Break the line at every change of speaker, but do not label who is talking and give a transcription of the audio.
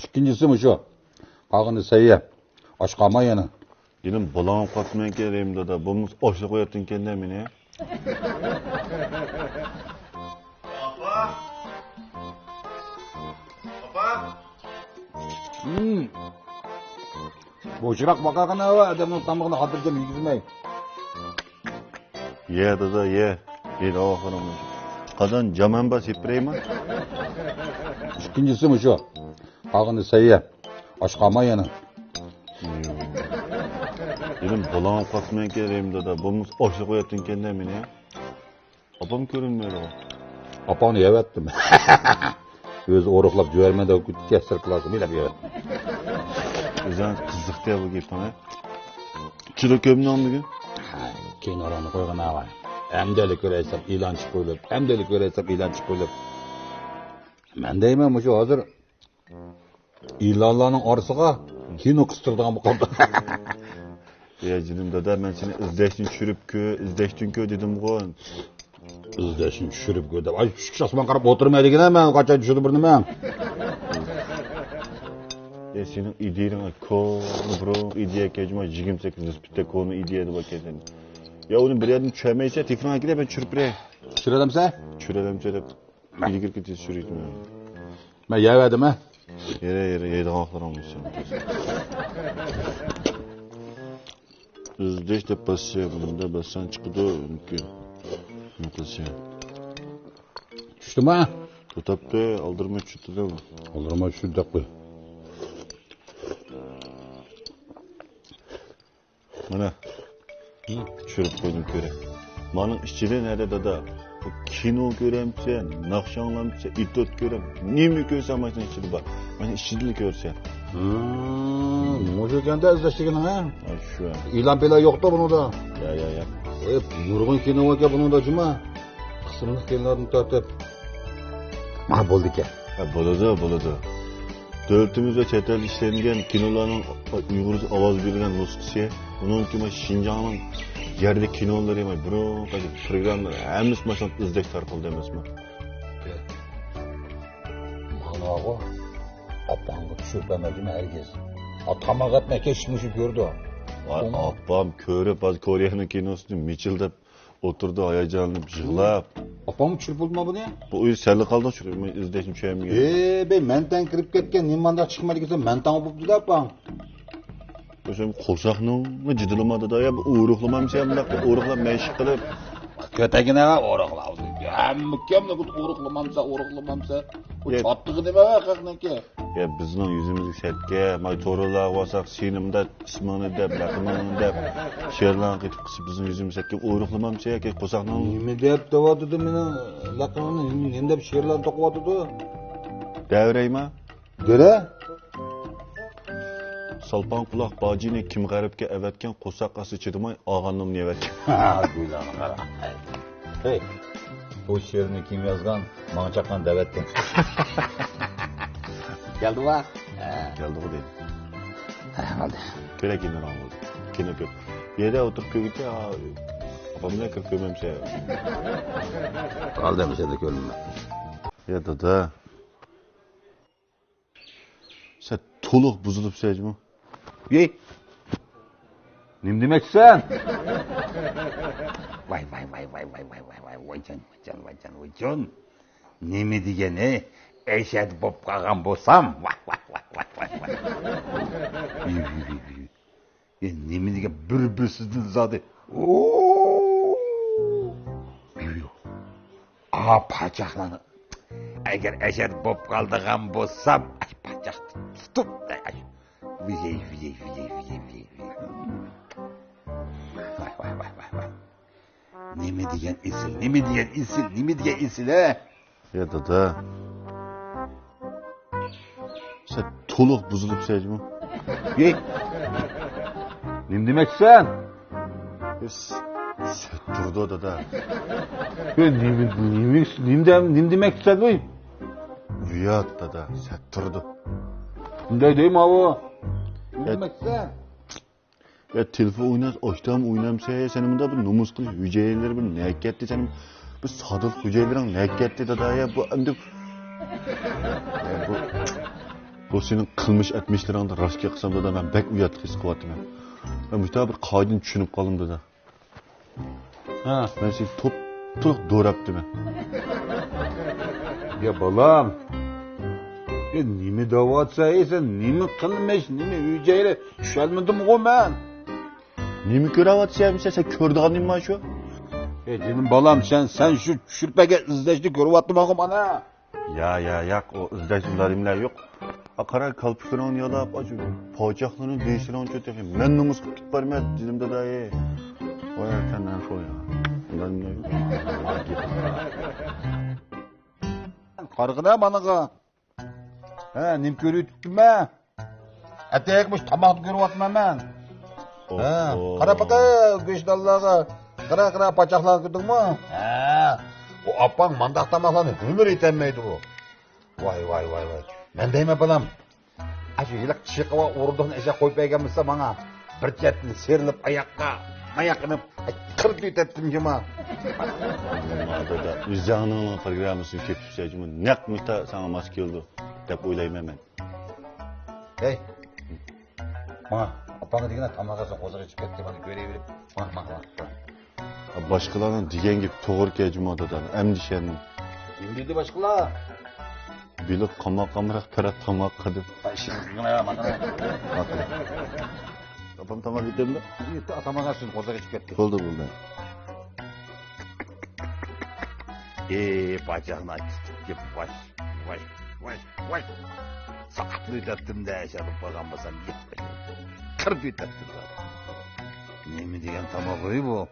İkincisi mi şu? Kalkını sayıya. Aç kalma yanı.
Benim balağım katmaya geleyim dada. Bunu aşağı koyatın kendine ne?
Papa. Papa.
Boşurak bakakına var. Adamın tamamını hatırlayacağım. İlgizmeyin.
Ye dada ye. Bir hava falan. Kazan camen bas ipreyim.
İkincisi mi şu? Kalkını sayıya. Aç kalma yanı.
Benim balağım katmaya geleyim dada. Bunu aşağı koyatın kendine ne? Babam görünmüyor o.
Apağını yevettim. Özü oruqlap jüvermede kestir kılasın. Bile bir yevettim.
Güzel kızlık diye bu gibi bana. Çıra kömünü aldı.
Keyin oranı koygan ağay. Emdelik öreysem ilan çıkıylap. Emdelik öreysem ilan çıkıylap. Ben deymem şu hazır. İlanlarının arasıga kino kıstırdıgan bu kaldı.
Ya canım dada ben seni izleştin çürüp izleştin dedim bu.
İzleşin düşürüp gördüm. Ay şu şasman karab oturmaydı ben kaça düşürdü birini ben.
Ya senin ideyin konu bro ideye kecma jigim 8 bitte konu ideye de bakayım. Ya onun bir yerden çömeyse tekrar gide ben çürpre.
Düşüredim sen?
Çürelim çürep. İlgir git çürüydüm ya.
Ben yevedim ha.
Yere yedi haklar olmuş sen. İzleş de basya bunun da basan çıkıdı ki. Mutlusu.
Düştüm ha.
Tutapta aldırma çıktı da mı?
Olur mu şu dakika.
Mana. Çürüp koydum köre. Manın işçiliği nerede dada? Bu kino göremse, nakşanlamsa, idot görem. Nemi görsem açın işçiliği var. Ben işçiliği görsem.
Muzikende izleştiğin ha.
Ay şu an.
İlan bela yoktu bunu da.
Ya.
Hep nurgun kino var ki bunu da cuma. Kısımlık kenarını tartıp. Mahvoldu ki.
Ha boladı. Devletimizde çetel işlengen kinoların Uygurca avaz verilen nuskisi. Bunun kimi Şincan'ın yerde kinoları var. Bro, programlar hemiz maşan izlek tarkıl demez mi?
Manağı apağını düşürpemedin herkes. Atamak etmek eşmişi gördü.
Abam köre bazı Kore'nin kinosunu miçildep oturdu ayacanlıp jığlap.
Apağımı çırpılma bu ne?
Bu uyuz selli kaldı şu izleyişim şeyim gibi.
Be menden kirip ketken nimanda çıkmadı gitsen menden yapıp da apağım.
Böyle korsakның cidilmada da ya bu uğruqlamam şey bundaq uğruqlab meşik qilib.
Kötegine oruqlavdı. Hem mükemmel bu oruqlamamsa. Bu çattığı deme hakikaten.
Ya bizning yuzimizga setga, may to'ralar olsak, sinimda ismini deb, raqamini deb, she'rlarni qilib qilib bizning yuzimizga setga uğruqlamamsa yoki qo'saqning
Nima deb davotdi meni laqamini nima deb she'rlarni to'qiyotdi?
davrayma.
Dere?
Salpan quloq bojini kim g'aribga avatgan qo'saqasi chidamay og'animni avatgan.
Ha, gulani qara. Hey. Bu she'rni kim yozgan? Menga chaqqan davatdan. Geldi va?
Keldi dedi.
Hadi.
Kerak endi oldu. Kino ko'p. Bu yerda o'tirib ko'rguncha opamdan kirib ko'rmamsa.
Kaldı mı sen de gönlüme?
Ya dada. Sen to'liq buzilib sejmi?
Yey. Nim demeksen? Vay can. Nimi degeni eşed bop kalgan bolsam. Vay. Nimi degen bir-birsizdin zadi. Paçaqlarını. Eğer eşed bop kaldıgan bolsam, paçaqni tutup da Vijay. Vay. Nimi degen isil he?
Ya dada. Sen to'liq buzilib sejmi?
Yey. Nim demeksen?
Sen turdu dada.
Nim demeksen oy?
Viyat dada. Sen turdu.
Ne diyeyim abi? Nim demeksen?
Ya telefon oynas, oştam oynamsa ya senin bunda bir numus kılış hücreleri bir nekketti senin bu sadık hücrelerin nekketti dada ya bu endi ya bu Bu senin kılmış etmişlerini rastga qilsamda da ben bek uyat his qilyapman. Ben muhtemelen bir qoidani tushunib qoldim da.
Ha.
Ben seni to'liq do'rabdiman.
Ya balam. Ya nima davatsan, nima qilmish, nima uyjaylar tushalmadim men.
Nima ko'rayotsam sen ko'rdiganing shu?
Canım balam sen şu çürpege izleşti görüvatım mana.
Ya, o izlashimlaringlar yo'q. Qara kalpiklarni yalab, pochaqlarni deyishini cho'tib, men nomus qilib bermay dilimda da. Voy kandan shu ya. Undan ne?
Qargıda banaga. Ha, nim körüy tuttum ben. Atekmiş tamak görüvatım ben. Ha, qara baqa göçdallaga. Qara paçaqlar gördün mü? Ha, o apang mandak tamaklarını ömür etemeydi bu. Vay. Ben deyme balam. Aşı yılıq çıqıva uğurduğun eşe koyup egemişse bana. Bir cetin serilip ayakını kırp etettim cima.
Adada üzanın programmasını köpüsəcümü naq müta sana mas keldi dep oylayman men.
Hey. Bana apаңа degene tamaqasın qozağa çıkıp ketdi bana göreverip. Bak.
Başqalarının degan gap to'g'ri keldi modadan. Emdishen
Kim dedi başkalar?
bilib qamoq-qamoq taraf tamoq qilib.
Başına mana.
Apam tamoq yetemdi?
Yetti tamaqasın qozağa çıkıp ketdi.
Bo'ldi.
Bacağına tutup vay. Sakatlı etettim de yaşadım bakanmasan yetme. Kırp etettim. Ne mi diyen tamağı bu?